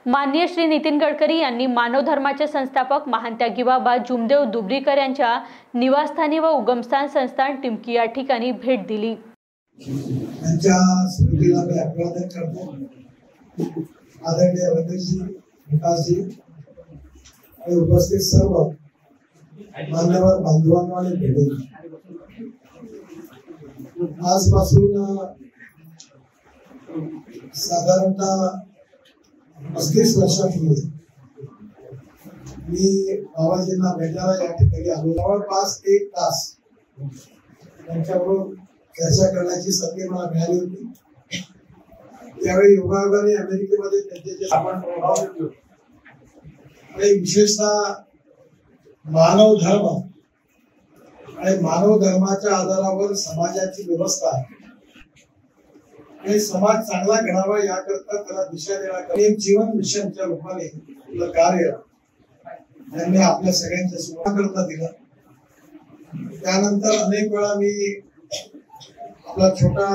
माननीय श्री नितीन गडकरी यांनी मानव धर्माचे संस्थापक महान त्यागी बाबा जुमदेव दुबरीकर यांच्या निवासस्थानी व उगमस्थान संस्थान टिमकी या ठिकाणी भेट दिली। त्यांच्या स्मृतीला मी अभिवादन करतो। आदरणीय रमेशजी, विकासजी आणि उपस्थित सर्व मान्यवर बांधवांना आणि भेटेल। आजपासून साधारणतः 35 वर्षापूर्वी मी बाबाजींना भेटायला या ठिकाणी आलो। जवळपास 1 तास त्यांच्याबरोबर चर्चा करण्याची संधी मला मिळाली होती। त्यावेळी योगायोगाने अमेरिकेमध्ये त्यांचे जे आपण प्रभाव आणि विशेषतः मानव धर्म आणि मानव धर्माच्या आधारावर समाजाची व्यवस्था आणि समाज चांगला घडावा याकरता त्याला दिशा देण्याकरता जीवन मिशनच्या रूपाने आपलं कार्य त्यांनी आपल्या सगळ्यांच्या सेवेकरता दिलं। त्यानंतर अनेक वेळा मी आपला छोटा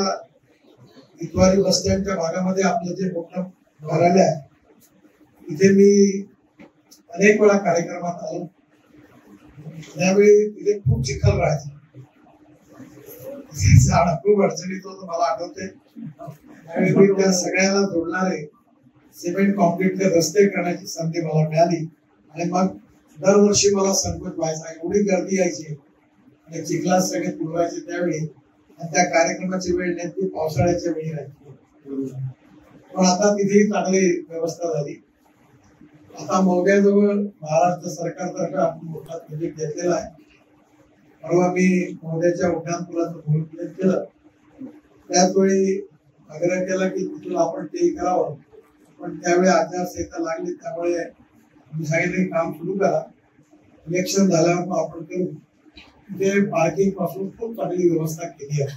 इतवारी बस स्टँडच्या भागामध्ये आपलं जे मोठं कार्यालय आहे तिथे मी अनेक वेळा कार्यक्रमात आलो। त्यावेळी तिथे खूप चिखल राहायचा, झाड खूप अडचणीत होतं मला आठवते। त्यावेळी मी त्या सगळ्याला जोडणारे सिमेंट कॉन्क्रीटचे रस्ते करण्याची संधी मला मिळाली आणि मग दरवर्षी मला संकोच व्हायचा, एवढी गर्दी यायची आणि चिखलात सगळे पुरवायचे त्यावेळी। आणि त्या कार्यक्रमाची वेळ नेमकी पावसाळ्याच्या वेळी राहायची, पण आता तिथेही चांगली व्यवस्था झाली। आता मोग्याजवळ महाराष्ट्र सरकारतर्फे आपण मोठा प्रोजेक्ट घेतलेला आहे। परवा मी मोग्याच्या उड्डाणपुलाचं भूमिपूजन केलं, त्याचवेळी आग्रह केला की तिथून आपण ते करावं, पण त्यावेळी आचारसंहिता लागली त्यामुळे मी सांगितलं काम सुरू करा, इलेक्शन झाल्यावर आपण करू। म्हणजे पार्किंग पासून खूप चांगली व्यवस्था केली आहे।